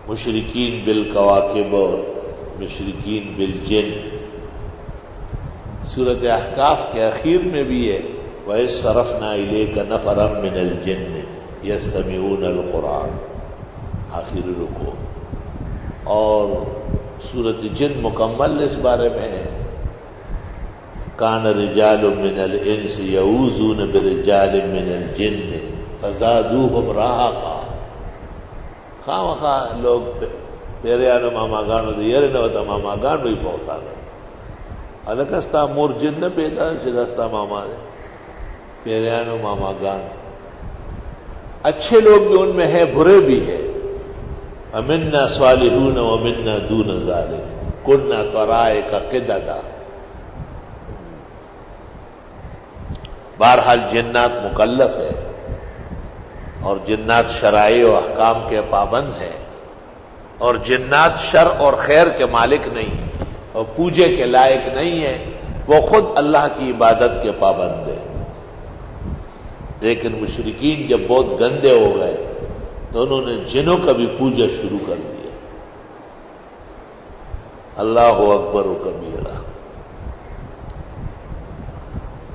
مشرکین بالکواکب اور مشرکین بالجن۔ سورۃ احقاف کے اخیر میں بھی ہے وَإِذْ صَرَفْنَا إِلَيْكَ نَفَرًا مِّنَ الْجِنِّ يَسْتَمِعُونَ الْقُرْآنَ، آخر رکوع۔ اور سورۃ جن مکمل اس بارے میں ہے كَانَ رِجَالٌ مِّنَ الْإِنسِ يَعُوذُونَ بِرِجَالٍ مِّنَ الْجِنِّ فَزَادُوهُمْ رَهَقًا۔ خواہ لوگ پیریانو ماما گانو دی یرے نوتا ماما گانو ہی پہتا ہے الکستا مور جن نہ پیدا چدستا ماما دے پیریانو ماما گانو۔ اچھے لوگ بھی ان میں ہیں، برے بھی ہیں۔ وَمِنَّا صَالِحُونَ وَمِنَّا دُونَ ذَلِكَ كُنَّا طَرَائِقَ قِدَدًا۔ بہرحال جنات مکلف ہے اور جنات شرائع و احکام کے پابند ہیں، اور جنات شر اور خیر کے مالک نہیں ہیں اور پوجے کے لائق نہیں ہیں، وہ خود اللہ کی عبادت کے پابند ہیں۔ لیکن مشرکین جب بہت گندے ہو گئے تو انہوں نے جنوں کا بھی پوجا شروع کر دیا۔ اللہ اکبر و کبیرہ۔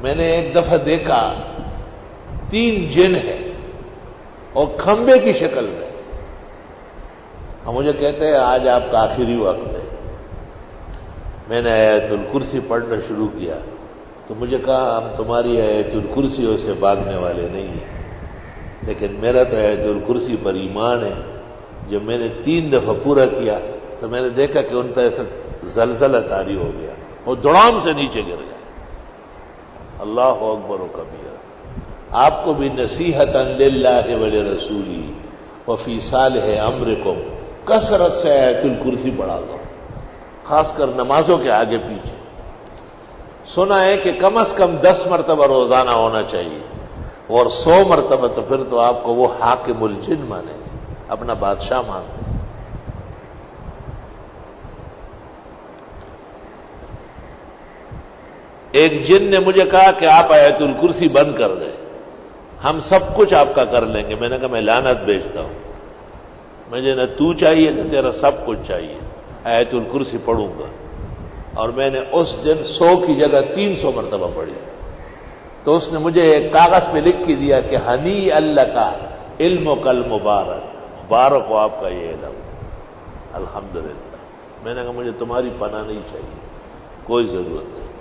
میں نے ایک دفعہ دیکھا 3 جن ہیں اور کھمبے کی شکل میں، ہم مجھے کہتے ہیں آج آپ کا آخری وقت ہے۔ میں نے آیت الکرسی پڑھنا شروع کیا تو مجھے کہا ہم تمہاری آیت الکرسیوں سے بھاگنے والے نہیں ہیں، لیکن میرا تو آیت الکرسی پر ایمان ہے۔ جب میں نے 3 دفعہ پورا کیا تو میں نے دیکھا کہ ان پر ایسا زلزلہ طاری ہو گیا اور دڑام سے نیچے گر گیا۔ اللہ اکبر و کبیرہ۔ آپ کو بھی نصیحتاً للہ ولرسولہ وفی صالح امرکم کثرت سے آیت الکرسی پڑھا کرو، خاص کر نمازوں کے آگے پیچھے۔ سنا ہے کہ کم از کم 10 مرتبہ روزانہ ہونا چاہیے، اور 100 مرتبہ تو پھر تو آپ کو وہ حاکم الجن مانیں گے، اپنا بادشاہ مانتے ہیں۔ ایک جن نے مجھے کہا کہ آپ آیت الکرسی بند کر دیں، ہم سب کچھ آپ کا کر لیں گے۔ میں نے کہا میں لعنت بھیجتا ہوں، مجھے نہ تو چاہیے نہ تیرا سب کچھ چاہیے، آیت الکرسی پڑھوں گا۔ اور میں نے اس دن 100 کی جگہ 300 مرتبہ پڑھی۔ تو اس نے مجھے ایک کاغذ پہ لکھ کے دیا کہ ہنی اللہ کا علم و کل مبارک، مبارک ہو آپ کا یہ علم، الحمدللہ۔ میں نے کہا مجھے تمہاری پناہ نہیں چاہیے، کوئی ضرورت نہیں،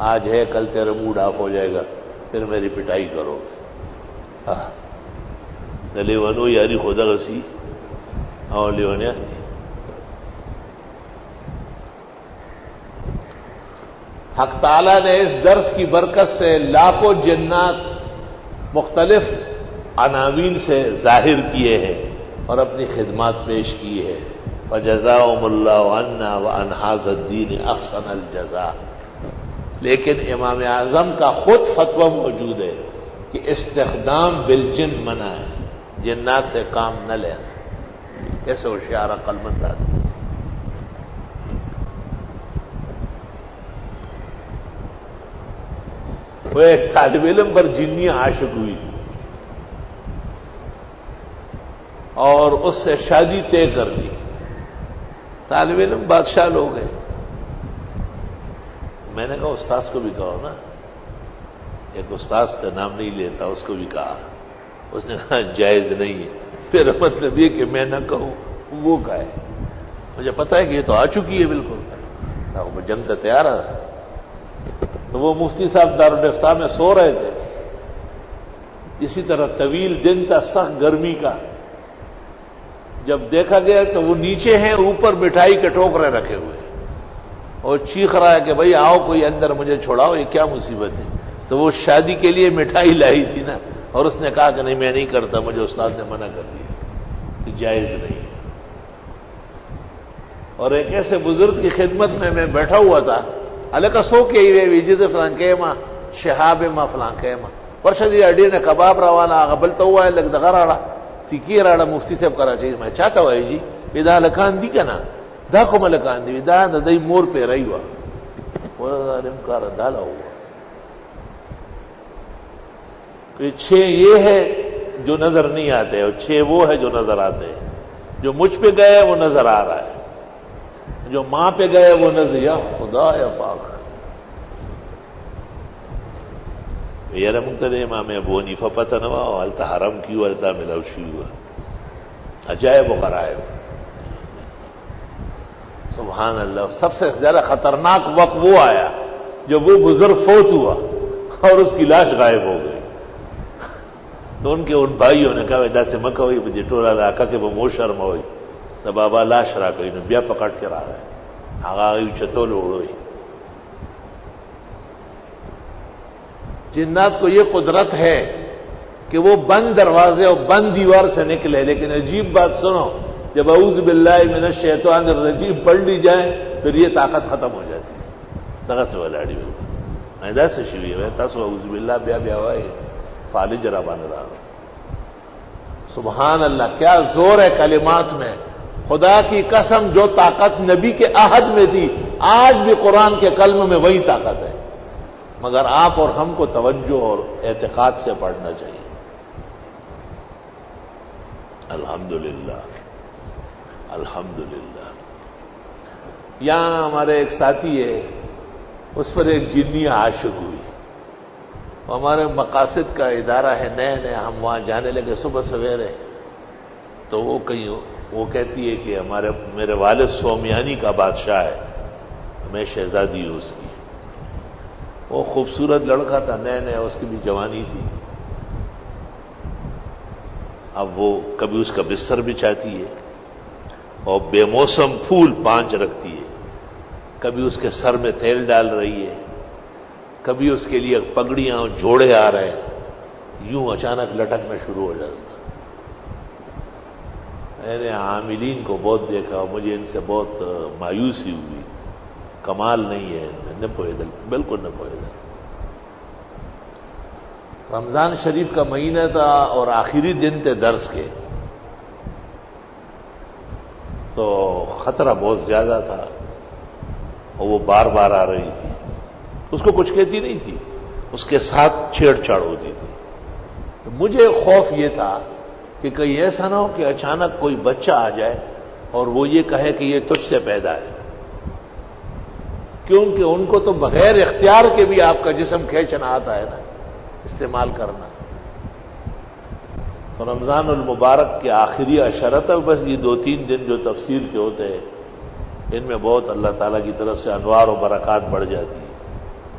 آج ہے کل تیرا موڈ آف ہو جائے گا، پھر میری پٹائی کرو گے۔ لیونو یاری خدا غسی اور لیونیا۔ حق تعالیٰ نے اس درس کی برکت سے لاکھوں جنات مختلف عناوین سے ظاہر کیے ہیں اور اپنی خدمات پیش کی ہے۔ فجزاهم اللہ عنا وعن ھذا الدین احسن الجزاء۔ لیکن امام اعظم کا خود فتویٰ موجود ہے کہ استخدام بالجن منع ہے، جنات سے کام نہ لینا۔ کیسے ہوشیار عقل مند آدمی۔ وہ ایک طالب علم پر جنی عاشق ہوئی تھی اور اس سے شادی طے کر لی۔ طالب علم بادشاہ لوگ ہیں۔ میں نے کہا استاذ کو بھی کہو نا، ایک استاذ کا نام نہیں لیتا، اس کو بھی کہا، اس نے کہا جائز نہیں ہے۔ پھر مطلب یہ کہ میں نہ کہوں وہ کہے، مجھے پتا ہے کہ یہ تو آ چکی ہے بالکل، میں جنگ کا تیار ہے۔ تو وہ مفتی صاحب دارالافتاء میں سو رہے تھے، اسی طرح طویل دن تھا، سخت گرمی کا۔ جب دیکھا گیا تو وہ نیچے ہیں، اوپر مٹھائی کے ٹوکرے رکھے ہوئے اور چیخ رہا ہے کہ بھئی آؤ کوئی اندر، مجھے چھوڑاؤ، یہ کیا مصیبت ہے۔ تو وہ شادی کے لیے مٹھائی لائی تھی نا، اور اس نے کہا کہ نہیں میں نہیں کرتا، مجھے استاد نے منع کر دیا کہ جائز نہیں۔ اور ایک ایسے بزرگ کی خدمت میں بیٹھا ہوا تھا، الکا سو کے ویجد فلان کے ماں شہاب ماں فلان کے ماں پرشدی اڈی نے کباب روانا قبلتا ہوا ہے لگ دغا راڑا تکی راڑا مفتی صاحب کراچی میں چاہتا ہوا جی ودا لکان دی کنا دا کو ملکان دی دا دای مور پہ رہی ہوا وہ ظالم کا ردالا ہوا۔ چھ یہ ہے جو نظر نہیں آتے اور چھ وہ ہے جو نظر آتے ہیں، جو مجھ پہ گئے وہ نظر آ رہا ہے، جو ماں پہ گئے وہ نظر، یا خدا یا پاک. یار منتدے امام ابو حنیفہ پتہ نہ ہوا التا حرم کیوں التا ملوشی ہوا. عجائب و غرائب. سبحان اللہ. سب سے زیادہ خطرناک وقت وہ آیا جب وہ بزرگ فوت ہوا اور اس کی لاش غائب ہو گئی. تو ان کے ان بھائیوں نے کہا ویدا سے مکہ ہوئی مجھے ٹولا علاقہ کے وہ مو شرم ہوئی تو بابا لاش را کوئی بیا پکڑ کے رہا ہے آگا چتول اڑوئی. جنات کو یہ قدرت ہے کہ وہ بند دروازے اور بند دیوار سے نکلے، لیکن عجیب بات سنو، جب اعوذ باللہ من الشیطان الرجیم پڑھ لی جائے پھر یہ طاقت ختم ہو جاتی ہے. طاقت سے ولاڑی ہوئی ایدا سے شوی ہے تاسو اعوذ باللہ بیا بیا ہوئے فالج ربان رہا. سبحان اللہ، کیا زور ہے کلمات میں. خدا کی قسم جو طاقت نبی کے عہد میں تھی آج بھی قرآن کے کلم میں وہی طاقت ہے، مگر آپ اور ہم کو توجہ اور اعتقاد سے پڑھنا چاہیے. الحمدللہ الحمدللہ. یہاں ہمارے ایک ساتھی ہے، اس پر ایک جنی عاشق ہوئی. ہمارے مقاصد کا ادارہ ہے، نئے نئے ہم وہاں جانے لگے صبح سویرے. تو وہ کہتی ہے کہ میرے والد سومیانی کا بادشاہ ہے، میں شہزادی ہوں اس کی. وہ خوبصورت لڑکا تھا، نئے نئے اس کی بھی جوانی تھی. اب وہ کبھی اس کا بستر بچھاتی ہے اور بے موسم پھول 5 رکھتی ہے، کبھی اس کے سر میں تیل ڈال رہی ہے، کبھی اس کے لیے پگڑیاں اور جوڑے آ رہے ہیں. یوں اچانک لٹکنا شروع ہو جاتا. میں نے عاملین کو بہت دیکھا اور مجھے ان سے بہت مایوسی ہوئی. کمال نہیں ہے نہ پویدل، بالکل نہ پویدل. رمضان شریف کا مہینہ تھا اور آخری دن تھے درس کے، تو خطرہ بہت زیادہ تھا اور وہ بار بار آ رہی تھی. اس کو کچھ کہتی نہیں تھی، اس کے ساتھ چھیڑ چھاڑ ہوتی تھی. تو مجھے خوف یہ تھا کہ کہیں ایسا نہ ہو کہ اچانک کوئی بچہ آ جائے اور وہ یہ کہے کہ یہ تجھ سے پیدا ہے، کیونکہ ان کو تو بغیر اختیار کے بھی آپ کا جسم کھینچنا آتا ہے نا، استعمال کرنا. تو رمضان المبارک کے آخری عشرہ تک بس یہ 2-3 دن جو تفسیر کے ہوتے ہیں ان میں بہت اللہ تعالیٰ کی طرف سے انوار و برکات بڑھ جاتی ہے.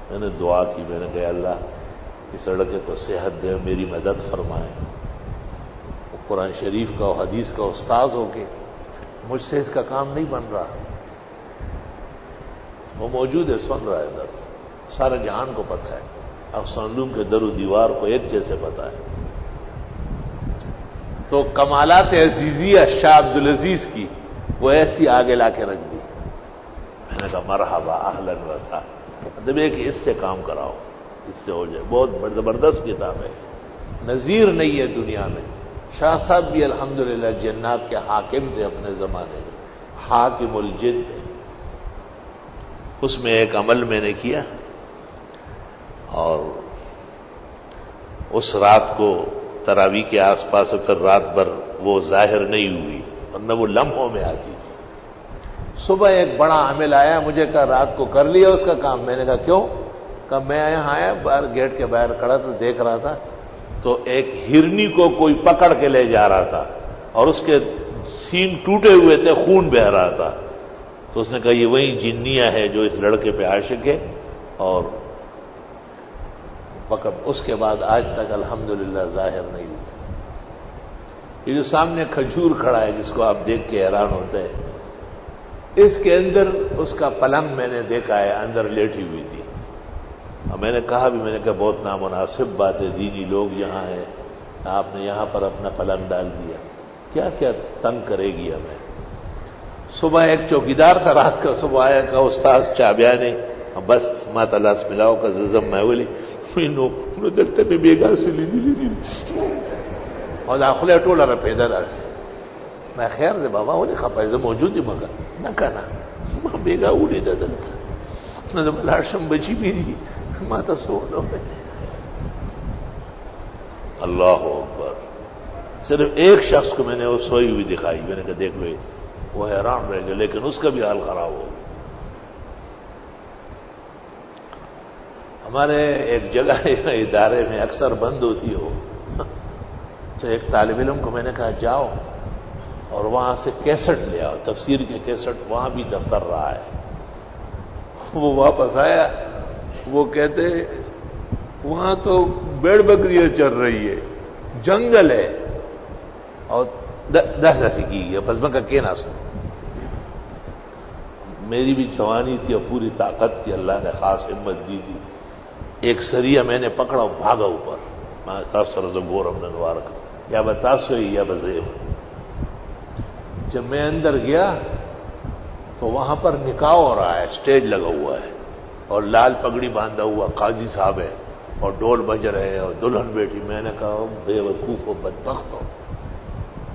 میں نے دعا کی، میں نے کہا اللہ اس لڑکے کو صحت دے، میری مدد فرمائے. وہ قرآن شریف کا اور حدیث کا استاذ ہو کے مجھ سے اس کا کام نہیں بن رہا. وہ موجود ہے، سن رہا ہے درس، سارے جہان کو پتہ ہے، افسان علوم کے در و دیوار کو ایک جیسے پتہ ہے. تو کمالات عزیزیہ شاہ عبدالعزیز کی وہ ایسی آگے لا کے رکھ دی. میں نے کہا مرحبا اہلاً و سہلاً. مطلب ہے کہ اس سے کام کراؤ، اس سے ہو جائے. بہت زبردست کتاب ہے، نظیر نہیں ہے دنیا میں. شاہ صاحب بھی الحمدللہ جنات کے حاکم تھے اپنے زمانے میں، حاکم الجن. اس میں ایک عمل میں نے کیا اور اس رات کو تراویح کے آس پاس پھر رات بھر وہ ظاہر نہیں ہوئی اور نہ وہ لمحوں میں آتی. صبح ایک بڑا عامل آیا، مجھے کہا رات کو کر لیا اس کا کام. میں نے کہا کیوں؟ کہا میں یہاں آیا باہر گیٹ کے باہر کھڑا تھا، دیکھ رہا تھا تو ایک ہرنی کو کوئی پکڑ کے لے جا رہا تھا اور اس کے سین ٹوٹے ہوئے تھے، خون بہہ رہا تھا. تو اس نے کہا یہ وہی جنیہ ہے جو اس لڑکے پہ عاشق ہے اور پکڑ. اس کے بعد آج تک الحمدللہ ظاہر نہیں ہوئی. یہ جو سامنے کھجور کھڑا ہے جس کو آپ دیکھ کے حیران ہوتے ہیں، اس کے اندر اس کا پلنگ میں نے دیکھا ہے، اندر لیٹی ہوئی تھی. اور میں نے کہا بھی، میں نے کہا بہت نامناسب بات ہے، دینی لوگ یہاں ہیں، آپ نے یہاں پر اپنا پلنگ ڈال دیا، کیا کیا تنگ کرے گی ہمیں. صبح ایک چوکیدار تھا رات کا، صبح آیا کہ استاد چابیا نے بس مات اللہ سے ملاؤ کا ززم میں بولی نو دلتے پہ بیگا سے لی اور داخلے ٹولا رہا پیدا دا سے. میں خیر دے بابا ہونے خپائے زم موجود ہی مگر نہ کہنا ماں بیگا اوڑی دا دلتا نہ دم لاشم بچی بھی دی ماتا سوڑو میں. اللہ اکبر. صرف ایک شخص کو میں نے وہ سوئی ہوئی دکھائی، میں نے کہا دیکھ لو، وہ حیران رہ گئے، لیکن اس کا بھی حال خراب ہو گیا۔ ہمارے ایک جگہ ادارے میں اکثر بند ہوتی ہو، تو ایک طالب علم کو میں نے کہا جاؤ اور وہاں سے کیسٹ لے آؤ، تفسیر کے کیسٹ، وہاں بھی دفتر رہا ہے۔ وہ واپس آیا، وہ کہتے وہاں تو بیڑ بکریاں چل رہی ہے، جنگل ہے، اور دہشت کی ہے، بس میں کا ناستا۔ میری بھی جوانی تھی اور پوری طاقت تھی، اللہ نے خاص ہمت دی تھی۔ ایک سریہ میں نے پکڑا اور بھاگا اوپر، میں تفسر گورم نے نوار کا یا بتاسوئی یا بزیب۔ جب میں اندر گیا تو وہاں پر نکاح ہو رہا ہے، اسٹیج لگا ہوا ہے، اور لال پگڑی باندھا ہوا قاضی صاحب ہے، اور ڈول بج رہے اور دلہن بیٹھی۔ میں نے کہا بے وقوف و بدبخت ہو،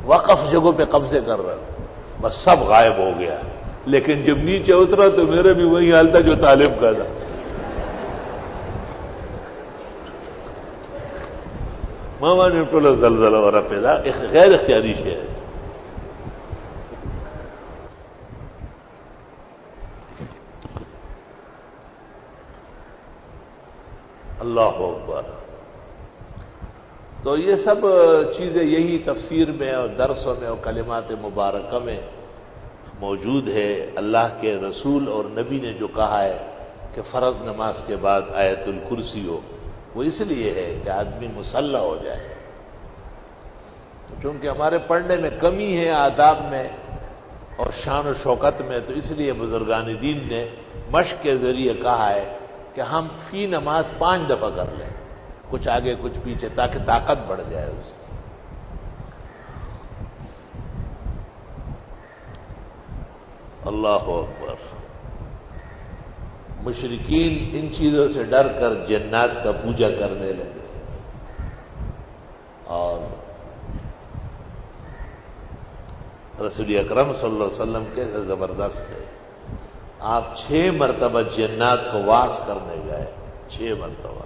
وقف جگہوں پہ قبضے کر رہے ہو، بس سب غائب ہو گیا۔ لیکن جب نیچے اترا تو میرا بھی وہی حال تھا جو طالب کا تھا۔ ماما نے ٹولہ زلزلہ اور پیدا، ایک غیر اختیاری شے ہے۔ اللہ اکبر۔ تو یہ سب چیزیں یہی تفسیر میں اور درسوں میں اور کلمات مبارکہ میں موجود ہے۔ اللہ کے رسول اور نبی نے جو کہا ہے کہ فرض نماز کے بعد آیت الکرسی ہو، وہ اس لیے ہے کہ آدمی مسلح ہو جائے، چونکہ ہمارے پڑھنے میں کمی ہے، آداب میں اور شان و شوکت میں، تو اس لیے بزرگان دین نے مشق کے ذریعے کہا ہے کہ ہم فی نماز 5 دفعہ کر لیں، کچھ آگے کچھ پیچھے، تاکہ طاقت بڑھ جائے اس کی۔ اللہ اکبر۔ مشرکین ان چیزوں سے ڈر کر جنات کا پوجا کرنے لگے، اور رسول اکرم صلی اللہ علیہ وسلم کیسے زبردست ہے، آپ 6 مرتبہ جنات کو واس کرنے گئے، 6 مرتبہ،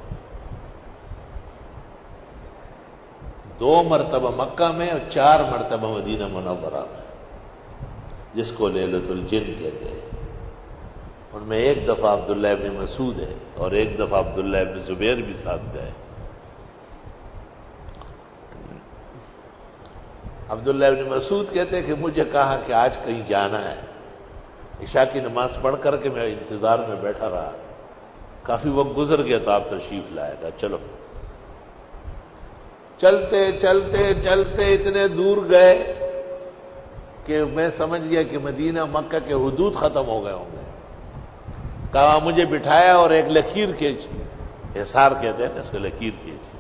2 مرتبہ مکہ میں اور 4 مرتبہ مدینہ منورہ میں، جس کو لیلۃ الجن کہتے ہیں۔ ان میں ایک دفعہ عبداللہ ابن مسعود ہے اور ایک دفعہ عبداللہ ابن زبیر بھی ساتھ گئے۔ عبداللہ ابن مسعود کہتے ہیں کہ مجھے کہا کہ آج کہیں جانا ہے، عشاء کی نماز پڑھ کر کے میں انتظار میں بیٹھا رہا، کافی وقت گزر گیا تو آپ تشریف لائے گا، چلو۔ چلتے چلتے چلتے اتنے دور گئے کہ میں سمجھ گیا کہ مدینہ مکہ کے حدود ختم ہو گئے ہوں گے۔ کہا مجھے بٹھایا اور ایک لکیر کھینچی، حصار کہتے ہیں اس کو، لکیر کھینچی،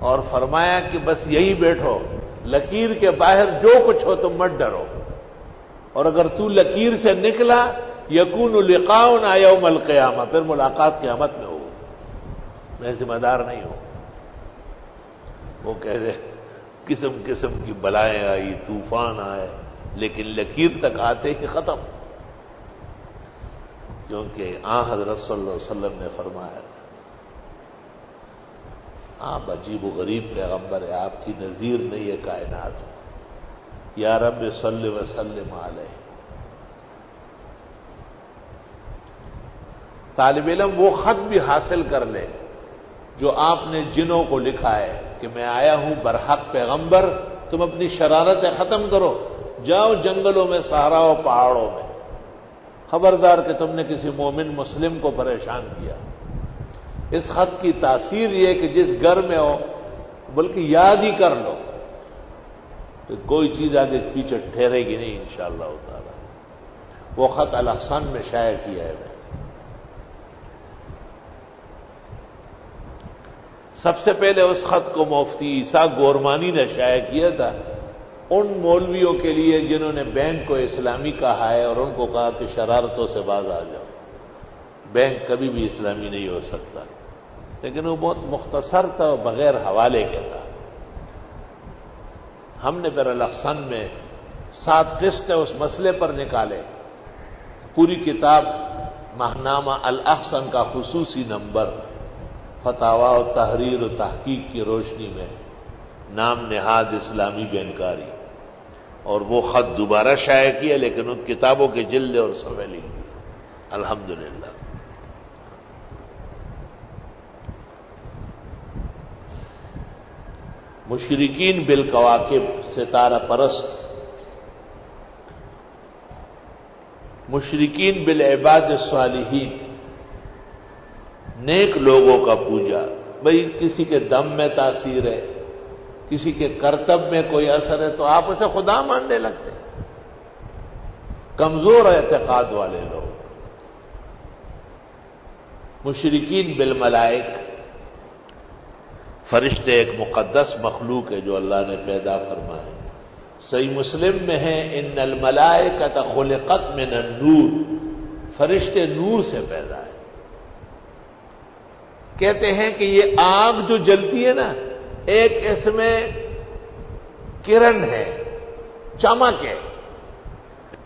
اور فرمایا کہ بس یہی بیٹھو، لکیر کے باہر جو کچھ ہو تم مت ڈرو، اور اگر تو لکیر سے نکلا یکون لقاؤنا یوم القیامہ، پھر ملاقات قیامت میں ہو، میں ذمہ دار نہیں ہوں۔ وہ کہہ رہے قسم قسم کی بلائیں آئی، طوفان آئے، لیکن لکیر تک آتے ہی ختم، کیونکہ حضرت صلی اللہ علیہ وسلم نے فرمایا تھا، آپ عجیب و غریب پیغمبر ہے، آپ کی نظیر نہیں ہے کائنات، یا رب صلی وسلم علیہ۔ طالب علم وہ خط بھی حاصل کر لے جو آپ نے جنوں کو لکھا ہے کہ میں آیا ہوں برحق پیغمبر، تم اپنی شرارتیں ختم کرو، جاؤ جنگلوں میں، صحراؤں، پہاڑوں میں، خبردار کہ تم نے کسی مومن مسلم کو پریشان کیا۔ اس خط کی تاثیر یہ کہ جس گھر میں ہو بلکہ یاد ہی کر لو کہ کوئی چیز آگے پیچھے ٹھہرے گی نہیں انشاءاللہ تعالی۔ وہ خط الاحسن میں شائع کیا ہے میں۔ سب سے پہلے اس خط کو مفتی عیسیٰ گورمانی نے شائع کیا تھا ان مولویوں کے لیے جنہوں نے بینک کو اسلامی کہا ہے اور ان کو کہا کہ شرارتوں سے باز آ جاؤ، بینک کبھی بھی اسلامی نہیں ہو سکتا، لیکن وہ بہت مختصر تھا، بغیر حوالے کے تھا۔ ہم نے پھر الاحسن میں 7 قسطیں اس مسئلے پر نکالے، پوری کتاب ماہنامہ الاحسن کا خصوصی نمبر فتاوی و تحریر و تحقیق کی روشنی میں نام نہاد اسلامی بینکاری، اور وہ خط دوبارہ شائع کیا، لیکن ان کتابوں کے جلد اور صفحے لکھ دیے الحمدللہ۔ مشرکین بالکواکب، ستارہ پرست، مشرکین بالعباد الصالحین، نیک لوگوں کا پوجا۔ بھئی کسی کے دم میں تاثیر ہے، کسی کے کرتب میں کوئی اثر ہے تو آپ اسے خدا ماننے لگتے ہیں۔ کمزور اعتقاد والے لوگ۔ مشرکین بالملائک، فرشتے ایک مقدس مخلوق ہے جو اللہ نے پیدا فرمائے۔ صحیح مسلم میں ہے ان الملائکۃ خلقت من النور، فرشتے نور سے پیدا ہے۔ کہتے ہیں کہ یہ آگ جو جلتی ہے نا، ایک اس میں کرن ہے، چمک ہے،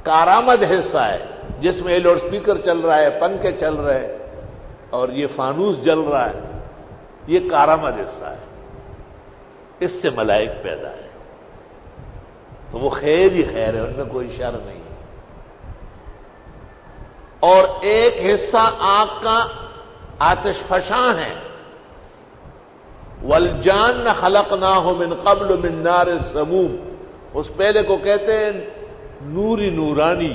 کارآمد حصہ ہے جس میں لاؤڈ سپیکر چل رہا ہے، پنکھے چل رہے ہیں اور یہ فانوس جل رہا ہے، یہ کارآمد حصہ ہے، اس سے ملائک پیدا ہے۔ تو وہ خیر ہی خیر ہے، ان میں کوئی شر نہیں ہے۔ اور ایک حصہ آگ کا آتش فشاں ہے، والجان خلقناہ من قبل من نار السموم، اس پہلے کو کہتے ہیں نوری نورانی،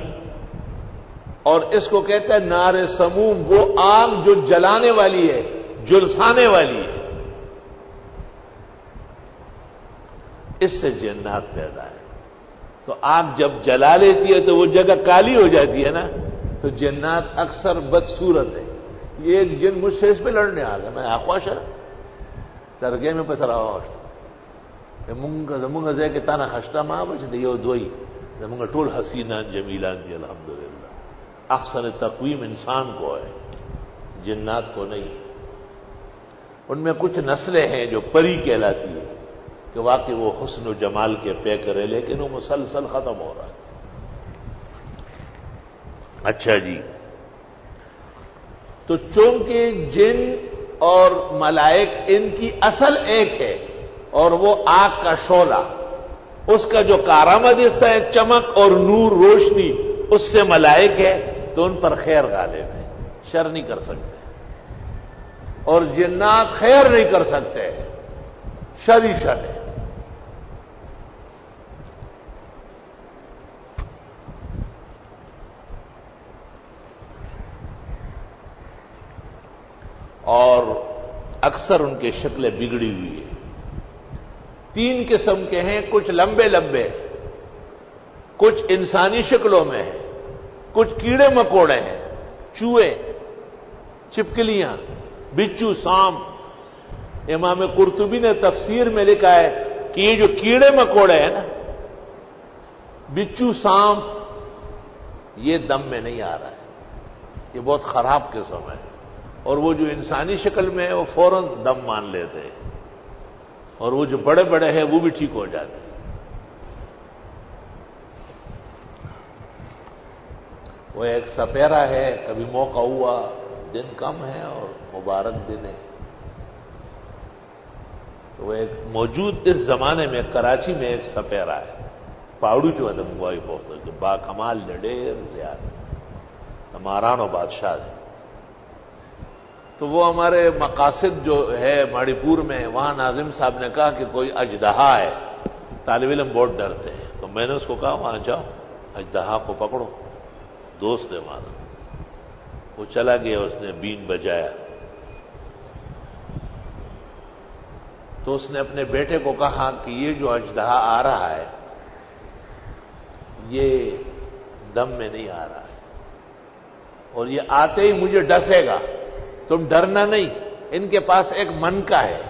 اور اس کو کہتے ہیں نار سموم، وہ آگ جو جلانے والی ہے، جلسانے والی ہے۔ اس سے جنات پیدا ہے۔ تو آگ جب جلا لیتی ہے تو وہ جگہ کالی ہو جاتی ہے نا، تو جنات اکثر بدصورت ہے۔ یہ ایک جن مجھ سے اس پہ لڑنے آ گیا، میں آخواشا درگاہ میں پتھر آواشتا زمونگا زے کہ تانا خشتا ماں بچے یہ دوئی زمونگا ٹول حسینان جمیلان دی الحمدللہ۔ احسن تقویم انسان کو ہے، جنات کو نہیں۔ ان میں کچھ نسلیں ہیں جو پری کہلاتی ہے کہ واقعی وہ حسن و جمال کے پے کرے، لیکن وہ مسلسل ختم ہو رہا ہے۔ اچھا جی، تو چونکہ جن اور ملائک ان کی اصل ایک ہے، اور وہ آگ کا شعلہ، اس کا جو کارآمد حصہ ہے چمک اور نور روشنی، اس سے ملائک ہے، تو ان پر خیر غالب ہے، شر نہیں کر سکتے۔ اور جنات خیر نہیں کر سکتے، شر ہی شر ہے۔ اور اکثر ان کی شکلیں بگڑی ہوئی ہیں۔ تین قسم کے ہیں، کچھ لمبے لمبے، کچھ انسانی شکلوں میں ہیں، کچھ کیڑے مکوڑے ہیں، چوہے، چھپکلیاں، بچو، سانپ۔ امام قرطبی نے تفسیر میں لکھا ہے کہ یہ جو کیڑے مکوڑے ہیں نا، بچو، سانپ، یہ دم میں نہیں آ رہا ہے، یہ بہت خراب قسم ہے۔ اور وہ جو انسانی شکل میں ہے وہ فوراً دم مان لیتے ہیں، اور وہ جو بڑے بڑے ہیں وہ بھی ٹھیک ہو جاتے ہیں۔ وہ ایک سپیرا ہے، کبھی موقع ہوا، دن کم ہے اور مبارک دن ہے، تو وہ ایک موجود اس زمانے میں کراچی میں ایک سپیرا ہے، پاؤڑی جو ہے موائی بہت ہے، با کمال ڈھیر زیادہ ہمارانو بادشاہ ہے۔ تو وہ ہمارے مقاصد جو ہے ماڑی پور میں، وہاں ناظم صاحب نے کہا کہ کوئی اژدہا ہے، طالب علم بہت ڈرتے ہیں، تو میں نے اس کو کہا وہاں جاؤ، اژدہا کو پکڑو، دوست ہے ہمارا۔ وہ چلا گیا، اس نے بین بجایا، تو اس نے اپنے بیٹے کو کہا کہ یہ جو اژدہا آ رہا ہے یہ دم میں نہیں آ رہا ہے، اور یہ آتے ہی مجھے ڈسے گا، تم ڈرنا نہیں۔ ان کے پاس ایک منکا ہے،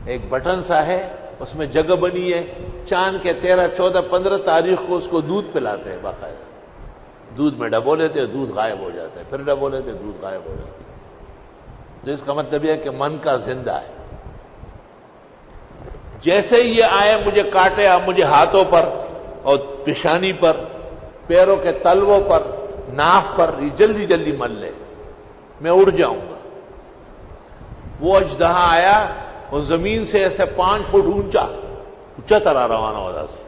ایک بٹن سا ہے، اس میں جگہ بنی ہے، چاند کے 13، 14، 15 تاریخ کو اس کو دودھ پلاتے ہیں باقاعدہ، دودھ میں ڈبو لیتے ہیں، دودھ غائب ہو جاتا ہے، پھر ڈبو لیتے ہیں، دودھ غائب ہو جاتا ہے۔ تو اس کا مطلب یہ ہے کہ منکا زندہ ہے۔ جیسے ہی یہ آئے مجھے کاٹے، اب مجھے ہاتھوں پر اور پیشانی پر، پیروں کے تلووں پر، ناف پر، یہ جلدی جلدی مل لے، میں اڑ جاؤں گا۔ وہ اژدہا آیا، وہ زمین سے ایسے 5 فٹ اونچا طرح روانہ ہو رہا سے،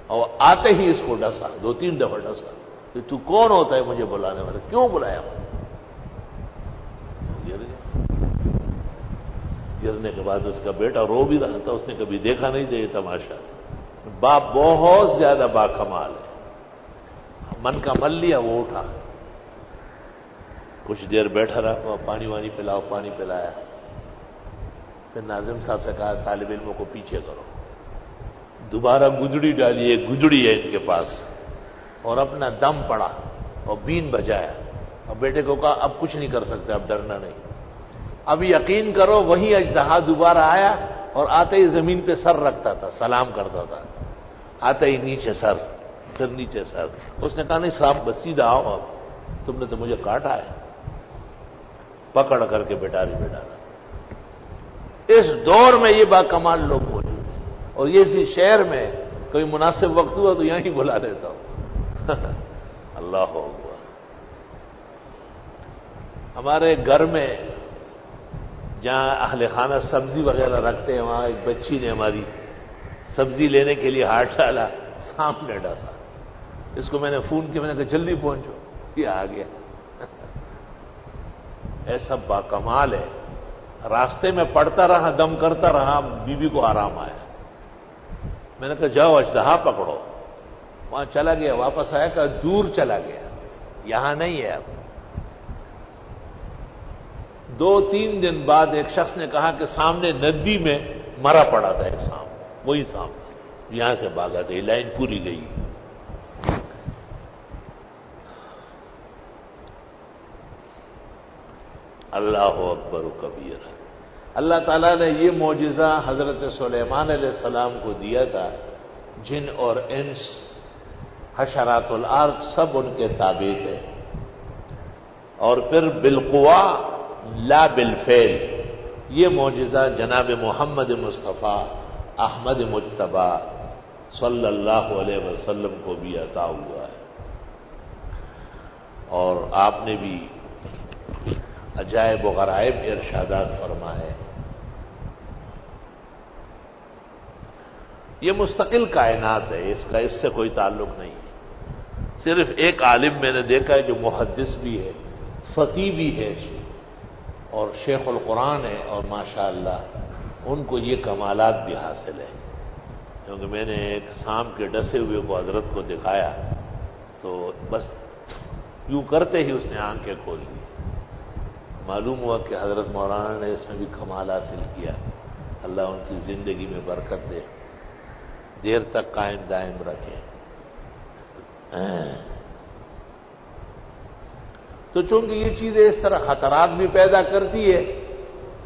اور آتے ہی اس کو ڈسا، 2-3 دفعہ ڈسا کہ تو کون ہوتا ہے مجھے بلانے والا، کیوں بلایا؟ گر گیا۔ گرنے کے بعد اس کا بیٹا رو بھی رہا تھا، اس نے کبھی دیکھا نہیں تھا یہ تماشا۔ باپ بہت زیادہ باکمال ہے، من کا مل لیا، وہ اٹھا، کچھ دیر بیٹھا رہا، پانی وانی پلاؤ، پانی پلایا، پھر ناظم صاحب سے کہا طالب علموں کو پیچھے کرو، دوبارہ گدڑی ڈالی، ایک گدڑی ہے ان کے پاس، اور اپنا دم پڑا اور بین بجایا، اور بیٹے کو کہا اب کچھ نہیں کر سکتے، اب ڈرنا نہیں۔ اب یقین کرو وہی اژدہا دوبارہ آیا، اور آتے ہی زمین پہ سر رکھتا تھا، سلام کرتا تھا، آتے ہی نیچے سر، پھر نیچے سر۔ اس نے کہا نہیں صاحب بس سیدھا آؤ، اب تم نے تو مجھے کاٹا ہے، پکڑ کر کے بٹاری میں ڈالا۔ اس دور میں یہ باکمال لوگ موجود ہیں، اور یہ اسی شہر میں کوئی مناسب وقت ہوا تو یہیں بلا لیتا ہوں۔ اللہ اکبر۔ ہمارے گھر میں جہاں اہل خانہ سبزی وغیرہ رکھتے ہیں، وہاں ایک بچی نے ہماری سبزی لینے کے لیے ہاتھ ڈالا، سانپ نے ڈسا۔ اس کو میں نے فون کیا، میں نے کہا جلدی پہنچو، یہ آ گیا۔ ایسا باکمال ہے، راستے میں پڑتا رہا، دم کرتا رہا، بیوی کو آرام آیا۔ میں نے کہا جاؤ اژدہا پکڑو، وہاں چلا گیا، واپس آیا، کہا دور چلا گیا، یہاں نہیں ہے اب۔ 2-3 دن بعد ایک شخص نے کہا کہ سامنے ندی میں مرا پڑا تھا ایک سانپ، وہی سانپ تھا، یہاں سے بھاگا تھا، یہ لائن پوری گئی۔ اللہ اکبر کبیرہ۔ اللہ تعالیٰ نے یہ معجزہ حضرت سلیمان علیہ السلام کو دیا تھا، جن اور انس، حشرات الارض سب ان کے تابع تھے، اور پھر بالقوا لا بالفعل یہ معجزہ جناب محمد مصطفیٰ احمد مجتبی صلی اللہ علیہ وسلم کو بھی عطا ہوا ہے، اور آپ نے بھی عجائب و غرائب ارشادات فرمائے۔ یہ مستقل کائنات ہے، اس سے کوئی تعلق نہیں ہے۔ صرف ایک عالم میں نے دیکھا ہے جو محدث بھی ہے، فقی بھی ہے، اور شیخ القرآن ہے، اور ماشاءاللہ ان کو یہ کمالات بھی حاصل ہے، کیونکہ میں نے ایک سانپ کے ڈسے ہوئے کو حضرت کو دکھایا تو بس یوں کرتے ہی اس نے آنکھیں کھول لی۔ معلوم ہوا کہ حضرت مولانا نے اس میں بھی کمال حاصل کیا، اللہ ان کی زندگی میں برکت دے، دیر تک قائم دائم رکھے۔ تو چونکہ یہ چیزیں اس طرح خطرات بھی پیدا کرتی ہے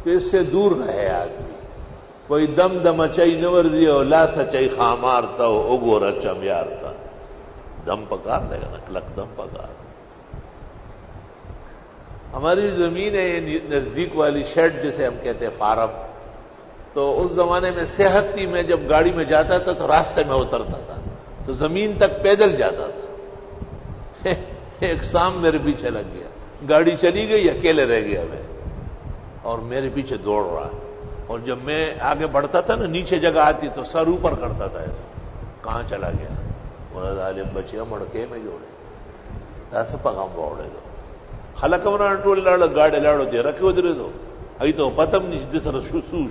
تو اس سے دور رہے آدمی۔ کوئی دم دم چئی نورزی ہو لا سچئی خامارتا ہو اگورا چمیارتا، دم پکار دے گا نا، کلک دم پکار۔ ہماری زمین ہے یہ نزدیک والی شیڈ جسے ہم کہتے ہیں فارم، تو اس زمانے میں صحت تھی، میں جب گاڑی میں جاتا تھا تو راستے میں اترتا تھا تو زمین تک پیدل جاتا تھا۔ ایک سام میرے پیچھے لگ گیا، گاڑی چلی گئی، اکیلے رہ گیا میں، اور میرے پیچھے دوڑ رہا، اور جب میں آگے بڑھتا تھا نا نیچے جگہ آتی تو سر اوپر کرتا تھا ایسا، کہاں چلا گیا؟ بولا ظالم بچے مڑکے میں جوڑے ایسا پگام باؤڑے دو خلقمنا ٹول لاڑو گاڑی لاڑو دے رکھے ادھر دو ای تو پتم نہیں جسر شو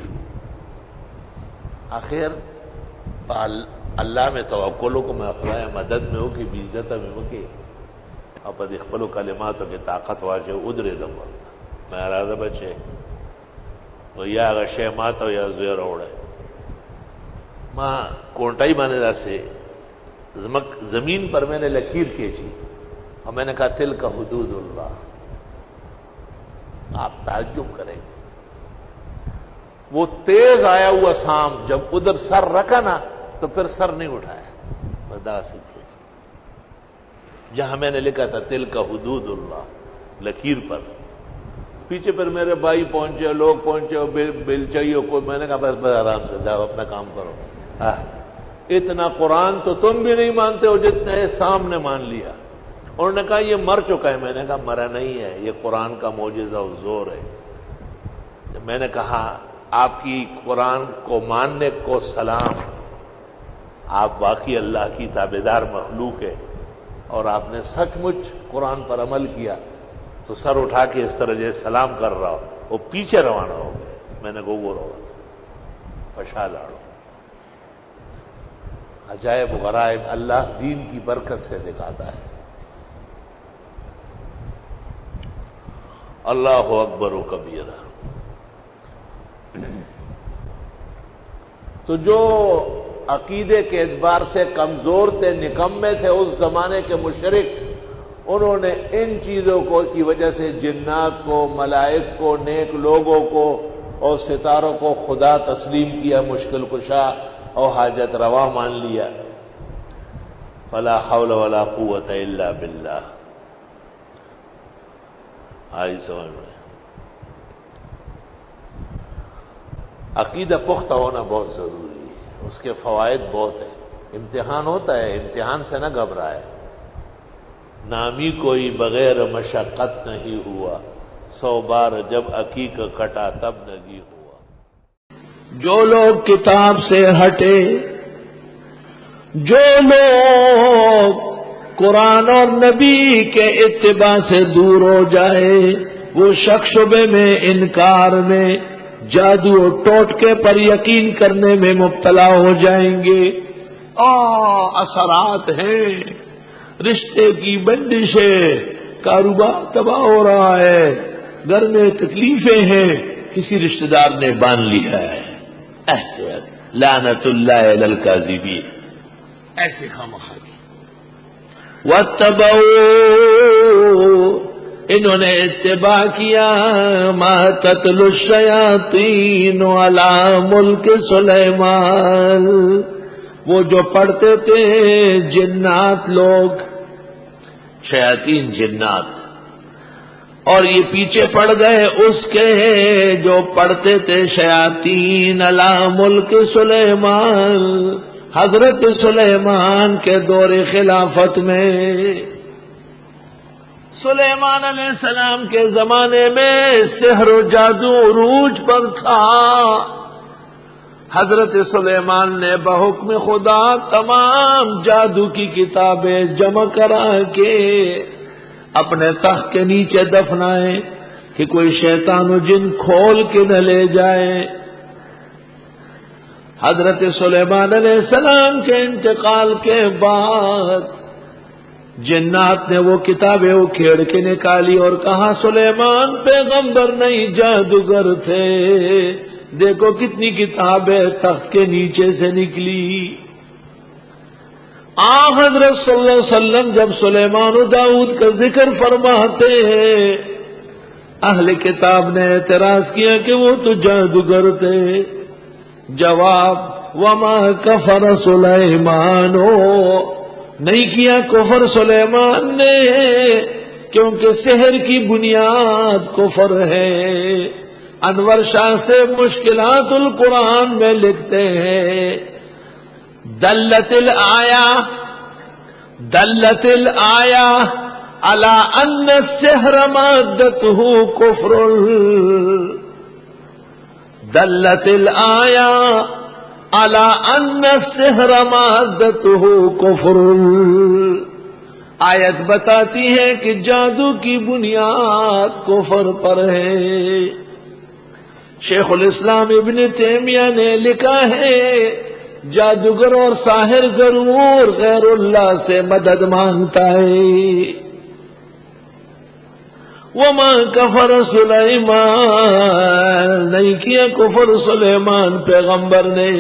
آخر اللہ میں توکلوں کو میں خدای مدد میں ہو کہ بیزت میں ہو کہ اپا دخبلو کلماتو کی طاقت واجه ادھر دم ورتا میں راضا بچے و یا اگا شے ماتا یا زویر اوڑے ماں کونٹائی بانے دا سے زمین پر میں نے لکیر کیچی اور میں نے کہا تل کا حدود اللہ، آپ تعجب کریں گے وہ تیز آیا ہوا سانپ جب ادھر سر رکھا نا تو پھر سر نہیں اٹھایا، برداشت کیجیے۔ جہاں میں نے لکھا تھا تل کا حدود اللہ لکیر پر، پیچھے پھر میرے بھائی پہنچے، لوگ پہنچے، بل چاہیے کوئی، میں نے کہا بس بس آرام سے جاؤ اپنا کام کرو۔ اتنا قرآن تو تم بھی نہیں مانتے ہو جتنے سام نے مان لیا۔ انہوں نے کہا یہ مر چکا ہے، میں نے کہا مرا نہیں ہے، یہ قرآن کا معجزہ و زور ہے۔ میں نے کہا آپ کی قرآن کو ماننے کو سلام، آپ واقعی اللہ کی تابعدار مخلوق ہے اور آپ نے سچ مچ قرآن پر عمل کیا، تو سر اٹھا کے اس طرح جیسے سلام کر رہا ہو، وہ پیچھے روانہ ہو گئے. میں نے وہ روانہ پشا لاڑو. عجائب و غرائب اللہ دین کی برکت سے دکھاتا ہے. اللہ اکبر و کبیرہ. تو جو عقیدے کے اعتبار سے کمزور تھے، نکمے تھے اس زمانے کے مشرک، انہوں نے ان چیزوں کو کی وجہ سے جنات کو، ملائک کو، نیک لوگوں کو اور ستاروں کو خدا تسلیم کیا، مشکل کشا اور حاجت روا مان لیا. فلا حول ولا قوت الا باللہ. آئی سمجھ میں؟ عقیدہ پختہ ہونا بہت ضروری ہے، اس کے فوائد بہت ہیں. امتحان ہوتا ہے، امتحان سے نہ گھبرائے. نامی کوئی بغیر مشقت نہیں ہوا، 100 بار جب عقیق کٹا تب نگی ہوا. جو لوگ کتاب سے ہٹے، جو لوگ قرآن اور نبی کے اتباع سے دور ہو جائے، وہ شک شبے میں، انکار میں، جادو و ٹوٹکے پر یقین کرنے میں مبتلا ہو جائیں گے. اثرات ہیں، رشتے کی بندش ہے، کاروبار تباہ ہو رہا ہے، گھر میں تکلیفیں ہیں، کسی رشتہ دار نے باندھ لیا ہے. ایسے لعنت اللہ علی الکاذبین، ایسے خامخواہ. واتبعوا، انہوں نے اتباع کیا، ما تتلو الشیاطین علی ملک سلیمان، وہ جو پڑھتے تھے جنات لوگ، شیاطین جنات، اور یہ پیچھے پڑ گئے اس کے جو پڑھتے تھے شیاطین علی ملک سلیمان، حضرت سلیمان کے دور خلافت میں. سلیمان علیہ السلام کے زمانے میں سحر و جادو عروج پر تھا. حضرت سلیمان نے بحکم خدا تمام جادو کی کتابیں جمع کرا کے اپنے تخت کے نیچے دفنائے کہ کوئی شیطان و جن کھول کے نہ لے جائے. حضرت سلیمان علیہ السلام کے انتقال کے بعد جنات نے وہ کتابیں اکھیڑ کے نکالی اور کہا سلیمان پیغمبر نہیں جادوگر تھے، دیکھو کتنی کتابیں تخت کے نیچے سے نکلی. حضرت صلی اللہ علیہ وسلم جب سلیمان و داؤد کا ذکر فرماتے ہیں، اہل کتاب نے اعتراض کیا کہ وہ تو جادوگر تھے. جواب، وما کفر سلیمان، نہیں کیا کفر سلیمان نے، کیونکہ سحر کی بنیاد کفر ہے. انور شاہ سے مشکلات القرآن میں لکھتے ہیں، دلت الآیا علی ان السحر مادتہ کفر، دلت الآیا علی ان السحر مادتہ کفر. آیت بتاتی ہے کہ جادو کی بنیاد کفر پر ہے. شیخ الاسلام ابن تیمیہ نے لکھا ہے، جادوگر اور ساحر ضرور غیر اللہ سے مدد مانگتا ہے. وما کفر سلیمان، نہیں کیا کفر سلیمان پیغمبر نے،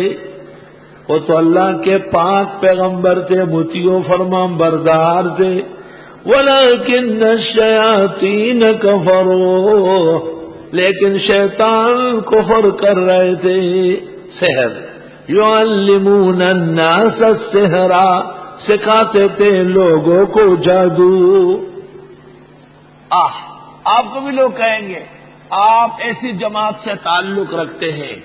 وہ تو اللہ کے پاک پیغمبر تھے، مطیع و فرمان بردار تھے. ولیکن الشیاطین کفروا، لیکن شیطان کفر کر رہے تھے. سحر، یعلمون الناس السحر، سکھاتے تھے لوگوں کو جادو. آپ کو بھی لوگ کہیں گے آپ ایسی جماعت سے تعلق رکھتے ہیں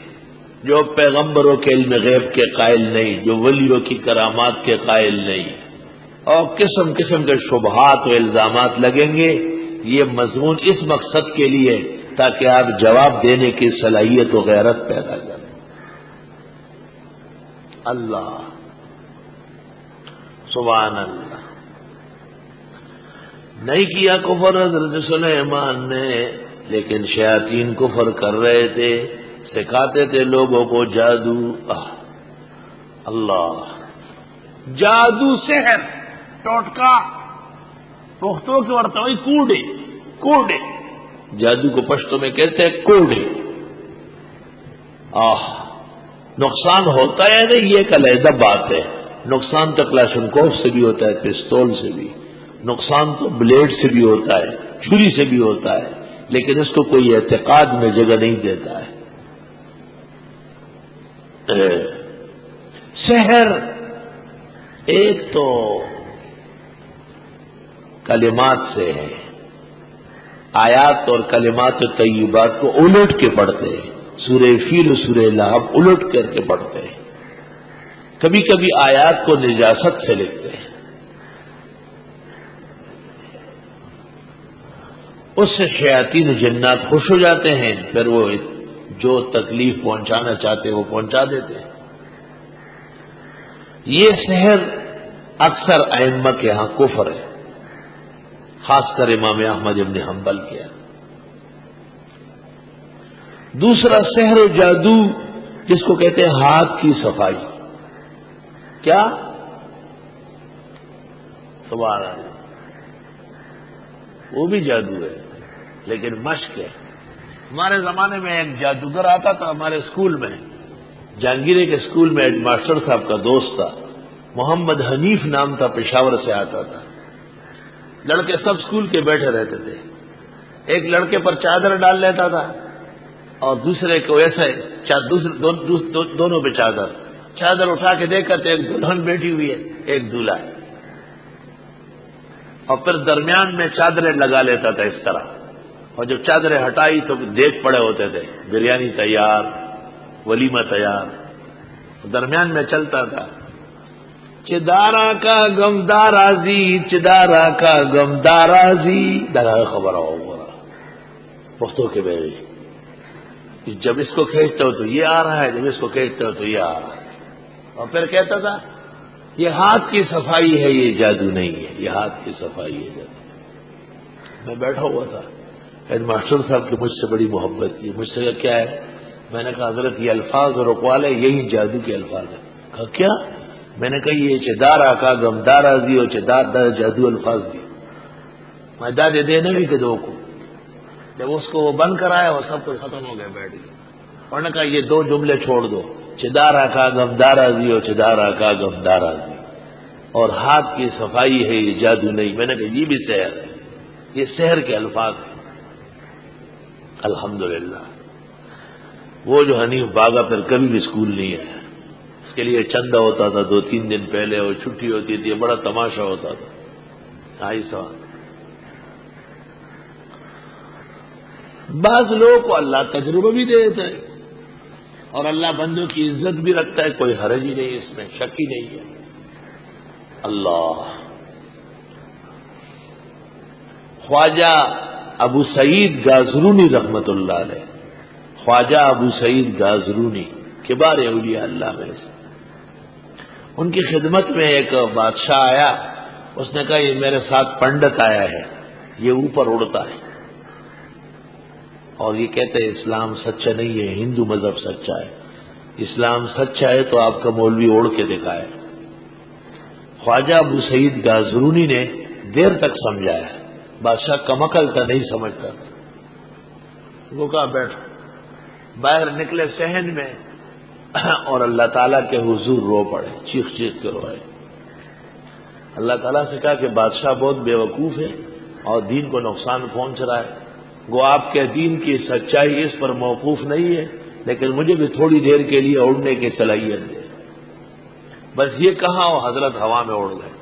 جو پیغمبروں کے علم غیب کے قائل نہیں، جو ولیوں کی کرامات کے قائل نہیں، اور قسم قسم کے شبہات و الزامات لگیں گے. یہ مضمون اس مقصد کے لیے تاکہ آپ جواب دینے کی صلاحیت و غیرت پیدا کریں. اللہ سبحان اللہ. نہیں کیا کفر حضرت سلیمان نے، لیکن شیاطین کفر کر رہے تھے، سکھاتے تھے لوگوں کو جادو. اللہ، جادو، سحر، ٹوٹکا، پختوں کے ورتوئی کوڑے کوڑے، جادو کو پشتوں میں کہتے ہیں کوڑے. نقصان ہوتا ہے نہیں، یہ ایک علیحدہ بات ہے. نقصان تو کلاشنکوف سے بھی ہوتا ہے، پستول سے بھی، نقصان تو بلیڈ سے بھی ہوتا ہے، چھری سے بھی ہوتا ہے، لیکن اس کو کوئی اعتقاد میں جگہ نہیں دیتا ہے. سحر ایک تو کلمات سے ہے، آیات اور کلمات طیبات کو الٹ کے پڑھتے ہیں، سورہ فیل و سورہ لہب الٹ کر کے پڑھتے ہیں. کبھی کبھی آیات کو نجاست سے لکھتے ہیں، اس سے شیاطین و جنات خوش ہو جاتے ہیں، پھر وہ جو تکلیف پہنچانا چاہتے ہیں وہ پہنچا دیتے ہیں. یہ سحر اکثر ائمہ کے ہاں کفر ہے، خاص کر امام احمد ابن حنبل کے. دوسرا سحر و جادو جس کو کہتے ہیں ہاتھ کی صفائی. کیا؟ سبحان اللہ، وہ بھی جادو ہے لیکن مشق ہے. ہمارے زمانے میں ایک جادوگر آتا تھا ہمارے اسکول میں، جہانگیرے کے اسکول میں، ہیڈ ماسٹر صاحب کا دوست تھا، محمد حنیف نام تھا، پشاور سے آتا تھا. لڑکے سب اسکول کے بیٹھے رہتے تھے، ایک لڑکے پر چادر ڈال لیتا تھا اور دوسرے کو ایسے دونوں پہ چادر اٹھا کے دیکھ کر ایک دلہن بیٹھی ہوئی ہے، ایک دولہا ہے، اور پھر درمیان میں چادریں لگا لیتا تھا اس طرح، اور جب چادریں ہٹائی تو دیکھ پڑے ہوتے تھے، بریانی تیار، ولیمہ تیار، درمیان میں چلتا تھا چدارا کا غمدارازی، چدارا کا غمدارازی، درا خبر ہوگا پختوں کے بیوی. جب اس کو کھینچتا ہو تو یہ آ رہا ہے، جب اس کو کھینچتا ہو تو یہ آ رہا ہے. اور پھر کہتا تھا یہ ہاتھ کی صفائی ہے، یہ جادو نہیں ہے، یہ ہاتھ کی صفائی ہے جادو. میں بیٹھا ہوا تھا، ہیڈ ماسٹر صاحب کی مجھ سے بڑی محبت تھی. مجھ سے کیا ہے؟ میں نے کہا حضرت یہ الفاظ اور اقوال ہے، یہی جادو کے الفاظ ہیں. کہا کیا؟ میں نے کہا یہ چدارا کا غمدارازی اور چدار جادو الفاظ دی. میں دادے دینے بھی کہ دو کو جب اس کو وہ بند کرایا وہ سب کچھ ختم ہو گیا، بیٹھ گئے. اور نے کہا یہ دو جملے چھوڑ دو، چدارا کا غمدارازی اور چدارا کا غمدارازی، اور ہاتھ کی صفائی ہے، یہ جادو نہیں. میں نے کہا یہ بھی سحر ہے، یہ سحر کے الفاظ ہیں. الحمدللہ وہ جو حنیف باغا پھر کبھی بھی اسکول نہیں آیا. اس کے لیے چندہ ہوتا تھا 2-3 دن پہلے، اور چھٹی ہوتی تھی، بڑا تماشا ہوتا تھا. آئی سوال بعض لوگوں کو اللہ تجربہ بھی دے دیتا ہے، اور اللہ بندوں کی عزت بھی رکھتا ہے، کوئی حرج ہی نہیں، اس میں شک ہی نہیں ہے. اللہ خواجہ ابو سعید گازرونی رحمت اللہ علیہ، خواجہ ابو سعید گازرونی کبار اولیاء اللہ میں سے، ان کی خدمت میں ایک بادشاہ آیا. اس نے کہا یہ میرے ساتھ پنڈت آیا ہے، یہ اوپر اڑتا ہے اور یہ کہتے ہیں اسلام سچا نہیں ہے، ہندو مذہب سچا ہے. اسلام سچا ہے تو آپ کا مولوی اڑ کے دکھائے. خواجہ ابو سعید گازرونی نے دیر تک سمجھایا، بادشاہ کمکل تھا، نہیں سمجھتا تھا. وہ کہا بیٹھو. باہر نکلے صحن میں اور اللہ تعالیٰ کے حضور رو پڑے، چیخ چیخ کے روئے. اللہ تعالیٰ سے کہا کہ بادشاہ بہت بے وقوف ہے اور دین کو نقصان پہنچ رہا ہے. وہ آپ کے دین کی سچائی اس پر موقوف نہیں ہے، لیکن مجھے بھی تھوڑی دیر کے لیے اڑنے کی صلاحیت دے. بس یہ کہا اور حضرت ہوا میں اڑ گئے،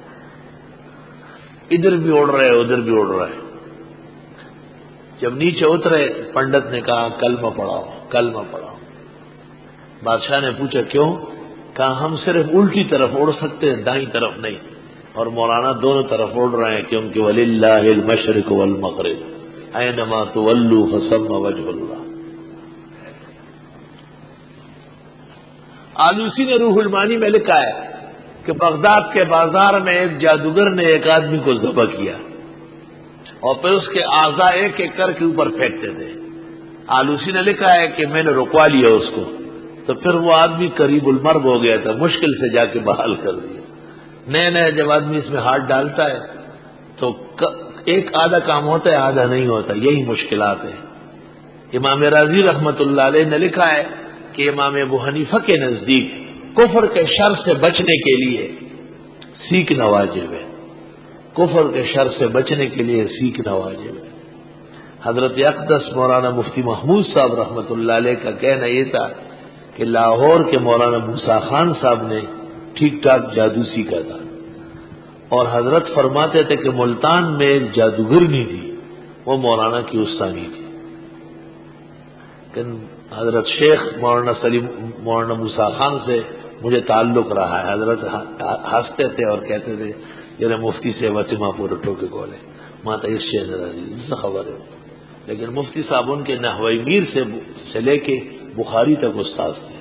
ادھر بھی اڑ رہے ادھر بھی اڑ رہے. جب نیچے اترے پنڈت نے کہا کلمہ پڑھاؤ، کلمہ پڑھاؤ. بادشاہ نے پوچھا کیوں؟ کہا ہم صرف الٹی طرف اڑ سکتے ہیں، دائیں طرف نہیں، اور مولانا دونوں طرف اڑ رہے ہیں، کیونکہ وَلِلَّهِ الْمَشْرِقُ وَالْمَغْرِبُ، اینما تولوا فثم وجہ اللہ۔ آلوسی نے روح المعانی میں لکھا ہے کہ بغداد کے بازار میں ایک جادوگر نے ایک آدمی کو ذبح کیا اور پھر اس کے اعضاء ایک ایک کر کے اوپر پھینکتے تھے۔ آلوسی نے لکھا ہے کہ میں نے رکوا لیا اس کو، تو پھر وہ آدمی قریب المرگ ہو گیا تھا، مشکل سے جا کے بحال کر دیا۔ نئے نئے جب آدمی اس میں ہاتھ ڈالتا ہے تو ایک آدھا کام ہوتا ہے، آدھا نہیں ہوتا، یہی مشکلات ہیں۔ امام رازی رحمت اللہ علیہ نے لکھا ہے کہ امام ابو حنیفہ کے نزدیک کفر کے شر سے بچنے کے لیے سیکھنا واجب ہے، کفر کے شر سے بچنے کے لیے سیکھنا واجب ہے۔ حضرت اقدس مولانا مفتی محمود صاحب رحمت اللہ علیہ کا کہنا یہ تھا کہ لاہور کے مولانا موسیٰ خان صاحب نے ٹھیک ٹھاک جادو سیکھا تھا، اور حضرت فرماتے تھے کہ ملتان میں ایک جادوگرنی تھی، وہ مولانا کی استانی تھی۔ لیکن حضرت شیخ مولانا موسیٰ خان سے مجھے تعلق رہا ہے، حضرت ہنستے تھے اور کہتے تھے یہ مفتی سے وسیمہ پور اٹھو کے گولے ماتا اس سے خبر ہے، لیکن مفتی صاحب ان کے نحوی میر سے لے کے بخاری تک استاد تھے،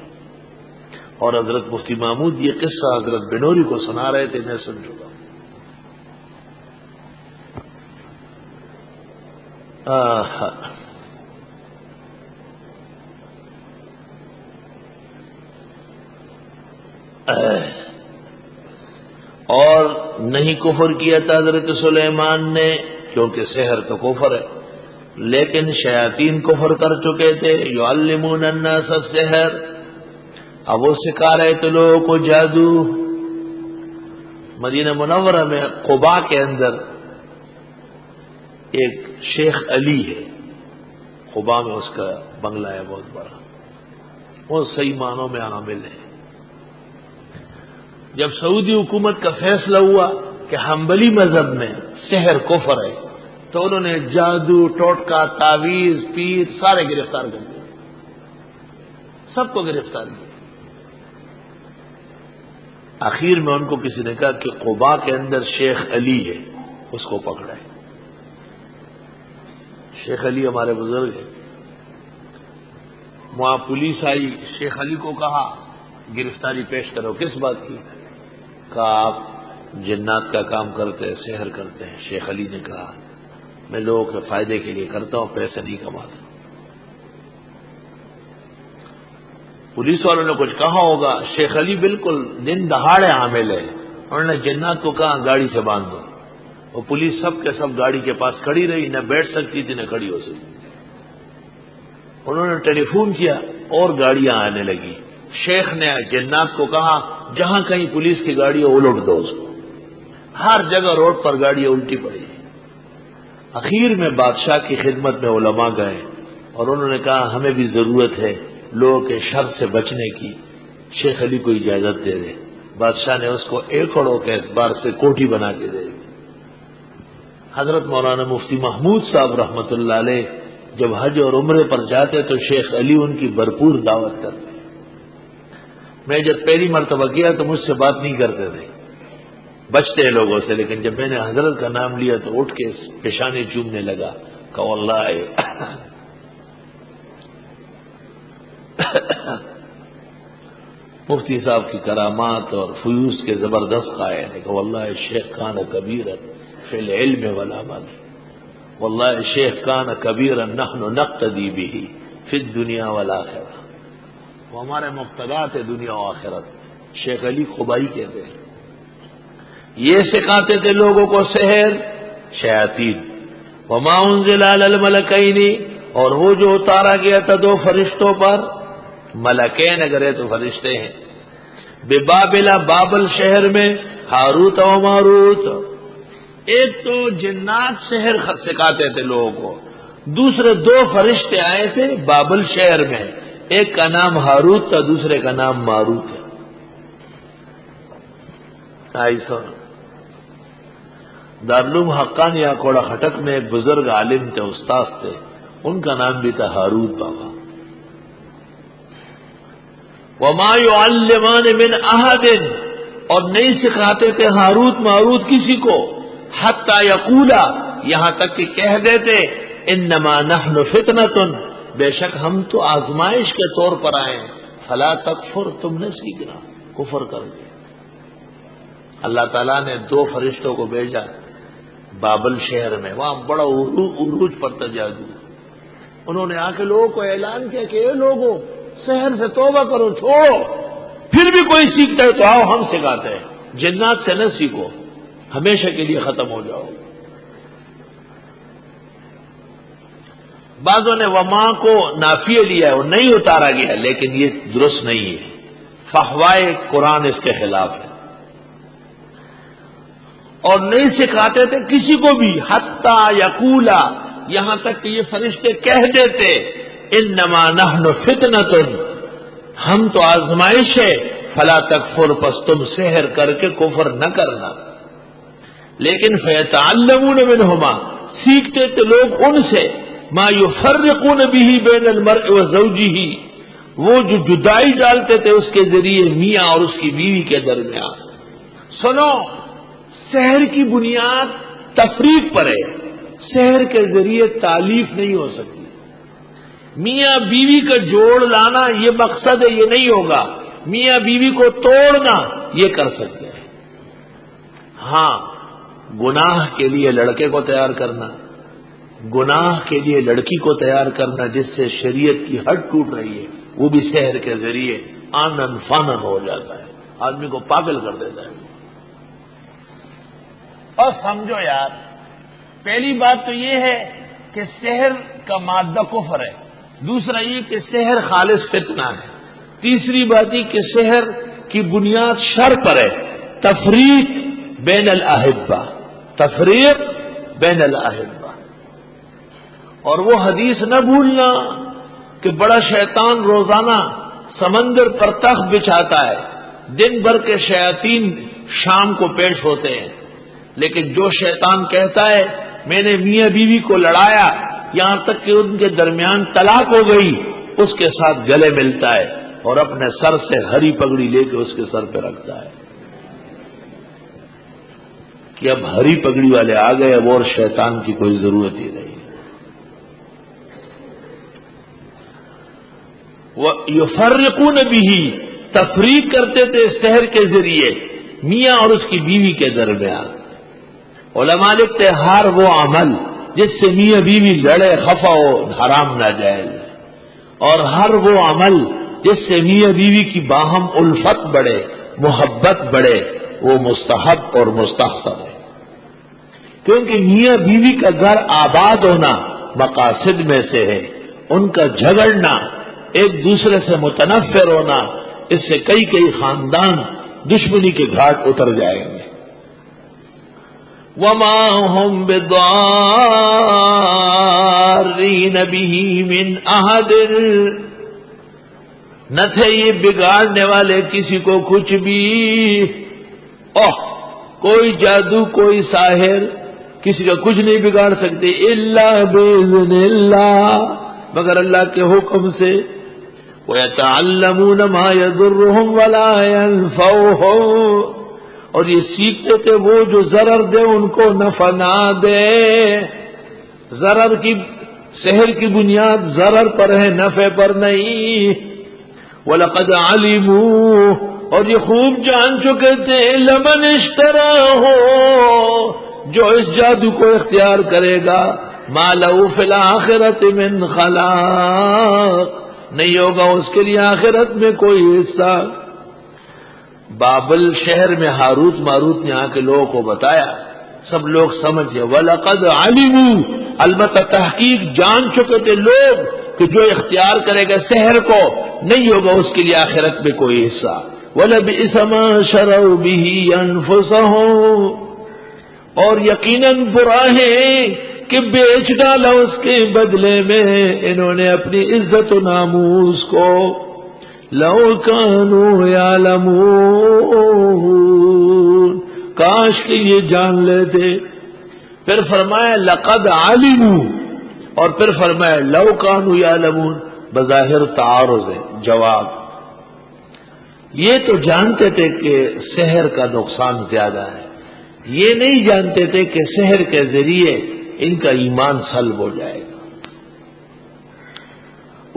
اور حضرت مفتی محمود یہ قصہ حضرت بنوری کو سنا رہے تھے، میں سن چکا ہوں۔ اور نہیں کفر کیا تھا حضرت سلیمان نے، کیونکہ سحر تو کفر ہے، لیکن شیاطین کفر کر چکے تھے۔ یعلمون الناس السحر، اب وہ سکھا رہے تھے لوگوں کو جادو۔ مدینہ منورہ میں قباء کے اندر ایک شیخ علی ہے، قباء میں اس کا بنگلہ ہے بہت بڑا، وہ صحیح معنوں میں عامل ہے۔ جب سعودی حکومت کا فیصلہ ہوا کہ حنبلی مذہب میں سحر کفر ہے، تو انہوں نے جادو، ٹوٹکا، تعویذ، پیر سارے گرفتار کر دیے، سب کو گرفتار کیا۔ آخر میں ان کو کسی نے کہا کہ قباء کے اندر شیخ علی ہے، اس کو پکڑا ہے۔ شیخ علی ہمارے بزرگ ہیں، وہاں پولیس آئی، شیخ علی کو کہا گرفتاری پیش کرو، کس بات کی؟ کہا آپ جنات کا کام کرتے ہیں، سحر کرتے ہیں۔ شیخ علی نے کہا میں لوگوں کے فائدے کے لیے کرتا ہوں، پیسے نہیں کماتا۔ پولیس والوں نے کچھ کہا ہوگا، شیخ علی بالکل دن دہاڑے عامل ہے، انہوں نے جنات کو کہا گاڑی سے باندھ دو، وہ پولیس سب کے سب گاڑی کے پاس کھڑی رہی، نہ بیٹھ سکتی تھی نہ کھڑی ہو سکتی۔ انہوں نے ٹیلی فون کیا اور گاڑیاں آنے لگی۔ شیخ نے جنات کو کہا جہاں کہیں پولیس کی گاڑی ہو الٹ دو اس کو، ہر جگہ روڈ پر گاڑیاں الٹی پڑی۔ اخیر میں بادشاہ کی خدمت میں علماء گئے اور انہوں نے کہا ہمیں بھی ضرورت ہے لوگوں کے شر سے بچنے کی، شیخ علی کو اجازت دے دے۔ بادشاہ نے اس کو ایکڑوں کے اعتبار سے کوٹھی بنا کے دے دی۔ حضرت مولانا مفتی محمود صاحب رحمت اللہ علیہ جب حج اور عمرے پر جاتے تو شیخ علی ان کی بھرپور دعوت کرتے۔ میں جب پہلی مرتبہ گیا تو مجھ سے بات نہیں کرتے تھے، بچتے ہیں لوگوں سے، لیکن جب میں نے حضرت کا نام لیا تو اٹھ کے پیشانی چومنے لگا، کہ واللہ مفتی صاحب کی کرامات اور فیوز کے زبردست قائل ہے کہ واللہ شیخ کان کبیرا فی العلم والعمل، واللہ شیخ کان کبیرا نحن نقتدی به فی الدنیا والآخرہ، وہ ہمارے مقتدات ہے دنیا و آخرت۔ شیخ علی قبائی کہتے ہیں، یہ سکھاتے تھے لوگوں کو سحر شیاطین۔ وما انزل علی الملکین، اور وہ جو اتارا گیا تھا دو فرشتوں پر، ملکین اگر ہے تو فرشتے ہیں، ببابل، بابل شہر میں، ہاروت و ماروت۔ ایک تو جنات سحر سکھاتے تھے لوگوں کو، دوسرے دو فرشتے آئے تھے بابل شہر میں، ایک کا نام ہاروت تھا، دوسرے کا نام ماروت ہے۔ دارالعلوم حقانیہ کوڑا خٹک میں ایک بزرگ عالم تھے، استاد تھے، ان کا نام بھی تھا ہاروت بابا۔ وما يعلمان من احد، اور نہیں سکھاتے تھے ہاروت ماروت کسی کو، حتی یقولا، یہاں تک کہ کہہ دیتے انما نحن فتنۃ، بے شک ہم تو آزمائش کے طور پر آئے ہیں، فلا تکفر، تم نے سیکھنا کفر کر دیا۔ اللہ تعالیٰ نے 2 فرشتوں کو بھیجا بابل شہر میں، وہاں بڑا عروج پر تھا جادو۔ انہوں نے آ کے لوگوں کو اعلان کیا کہ اے لوگوں، سحر سے توبہ کرو، چھوڑو، پھر بھی کوئی سیکھتا ہے تو آؤ ہم سکھاتے ہیں، جنات سے نہ سیکھو، ہمیشہ کے لیے ختم ہو جاؤ۔ بعضوں نے وما کو نافیہ لیا ہے، وہ نہیں اتارا گیا، لیکن یہ درست نہیں ہے، فحوائے قرآن اس کے خلاف ہے، اور نہیں سکھاتے تھے کسی کو بھی، حتی یقولا، یہاں تک کہ یہ فرشتے کہہ دیتے انما نحن فتنۃ، ہم تو آزمائش ہے، فلا تکفر، پس تم سحر کر کے کفر نہ کرنا۔ لیکن فیتعلمون منہما، سیکھتے تھے لوگ ان سے، ما یفرقون به بین المرء وزوجہ، وہ جو جدائی ڈالتے تھے اس کے ذریعے میاں اور اس کی بیوی کے درمیان۔ سنو، سحر کی بنیاد تفریق پر ہے، سحر کے ذریعے تالیف نہیں ہو سکتی۔ میاں بیوی کا جوڑ لانا یہ مقصد ہے، یہ نہیں ہوگا۔ میاں بیوی کو توڑنا یہ کر سکتے ہیں، ہاں گناہ کے لیے لڑکے کو تیار کرنا، گناہ کے لیے لڑکی کو تیار کرنا جس سے شریعت کی حد ٹوٹ رہی ہے، وہ بھی سحر کے ذریعے آنن فانن ہو جاتا ہے، آدمی کو پاگل کر دیتا ہے۔ اور سمجھو یار، پہلی بات تو یہ ہے کہ سحر کا مادہ کفر ہے، دوسرا یہ کہ سحر خالص فتنہ ہے، تیسری بات یہ کہ سحر کی بنیاد شر پر ہے، تفریق بین الاحبہ، تفریق بین الاحبہ۔ اور وہ حدیث نہ بھولنا کہ بڑا شیطان روزانہ سمندر پر تخت بچھاتا ہے، دن بھر کے شیاطین شام کو پیش ہوتے ہیں، لیکن جو شیطان کہتا ہے میں نے میاں بیوی کو لڑایا یہاں تک کہ ان کے درمیان طلاق ہو گئی، اس کے ساتھ گلے ملتا ہے اور اپنے سر سے ہری پگڑی لے کے اس کے سر پہ رکھتا ہے کہ اب ہری پگڑی والے آ گئے، اب اور شیطان کی کوئی ضرورت ہی نہیں۔ یفرقون به، تفریق کرتے تھے سحر کے ذریعے میاں اور اس کی بیوی کے درمیان۔ علماء لکھتے ہر وہ عمل جس سے میاں بیوی لڑے خفا ہو حرام ناجائز، اور ہر وہ عمل جس سے میاں بیوی کی باہم الفت بڑھے، محبت بڑھے، وہ مستحب اور مستحسن ہے، کیونکہ میاں بیوی کا گھر آباد ہونا مقاصد میں سے ہے، ان کا جھگڑنا، ایک دوسرے سے متنفر ہونا، اس سے کئی خاندان دشمنی کے گھاٹ اتر جائیں گے۔ وما هم بضارین به من احد، نہ تھے یہ بگاڑنے والے کسی کو کچھ بھی، کوئی جادو کوئی ساحر کسی کا کچھ نہیں بگاڑ سکتے، الا باذن اللہ، مگر اللہ کے حکم سے۔ وَيَتَعَلَّمُونَ مَا يَضُرُّهُمْ وَلَا يَنفَعُهُمْ، اور یہ سیکھتے تھے وہ جو ضرر دے ان کو نفع نہ دے۔ ضرر کی، سحر کی بنیاد ضرر پر ہے، نفع پر نہیں۔ وَلَقَدْ عَلِمُوا، اور یہ خوب جان چکے تھے، لَمَنِ اشْتَرَاهُ، جو اس جادو کو اختیار کرے گا، مَا لَهُ فِي الْآخِرَةِ مِنْ خَلَاقٍ، نہیں ہوگا اس کے لیے آخرت میں کوئی حصہ۔ بابل شہر میں ہاروت ماروت نے آ کے لوگوں کو بتایا، سب لوگ سمجھ گئے۔ وَلَقَدْ عَلِمُوا، البتہ تحقیق جان چکے تھے لوگ کہ جو اختیار کرے گا سحر کو، نہیں ہوگا اس کے لیے آخرت میں کوئی حصہ۔ وَلَبِئْسَ مَا شَرَوْا بِهِ أَنفُسَهُمْ، اور یقیناً برا ہے کہ بیچ ڈالا اس کے بدلے میں انہوں نے اپنی عزت و ناموس کو۔ لو کانوا یعلمون، کاش کہ یہ جان لیتے۔ پھر فرمایا لقد علموا، اور پھر فرمایا لو کانوا یعلمون، بظاہر تعارض ہے، جواب۔ یہ تو جانتے تھے کہ سحر کا نقصان زیادہ ہے، یہ نہیں جانتے تھے کہ سحر کے ذریعے ان کا ایمان سلب ہو جائے گا۔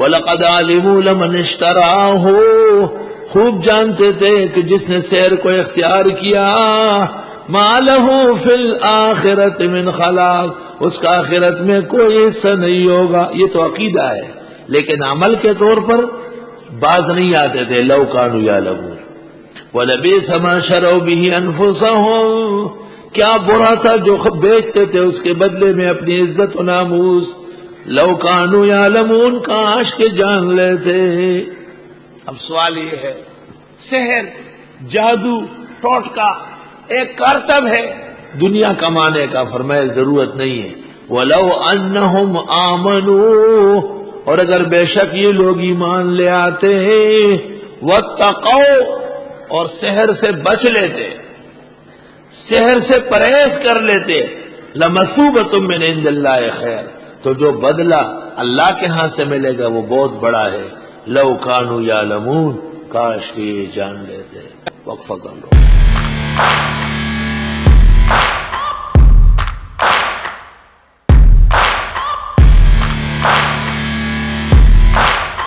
وَلَقَدْ عَلِمُوا لَمَنِ اشْتَرَاهُ، خوب جانتے تھے کہ جس نے سحر کو اختیار کیا، مَا لَهُ فِي الْآخِرَةِ مِنْ خَلَاقٍ، اس کا آخرت میں کوئی حصہ نہیں ہوگا۔ یہ تو عقیدہ ہے، لیکن عمل کے طور پر باز نہیں آتے تھے۔ لَوْ كَانُوا يَعْلَمُونَ وَلَبِئْسَ مَا شَرَوْا بِهِ أَنفُسَهُمْ، کیا برا تھا جو بیچتے تھے اس کے بدلے میں اپنی عزت و ناموس۔ لَوْ كَانُوا يَعْلَمُونَ، کاش کے جان لیتے۔ اب سوال یہ ہے، سحر، جادو، ٹوٹکا ایک کرتب ہے دنیا کمانے کا، فرمائے ضرورت نہیں ہے۔ وَلَوْ أَنَّهُمْ آمَنُوا، اور اگر بے شک یہ لوگ ایمان لے آتے ہیں، وَاتَّقَوْا، اور سحر سے بچ لیتے، سحر سے پرہیز کر لیتے، لَمَثُوبَةٌ مِّنْ عِندِ اللَّهِ خَيْرٌ، تو جو بدلہ اللہ کے ہاں سے ملے گا وہ بہت بڑا ہے۔ لَوْ كَانُوا يَعْلَمُونَ، کاش کہ یہ جان لیتے۔ وقفہ کر لو۔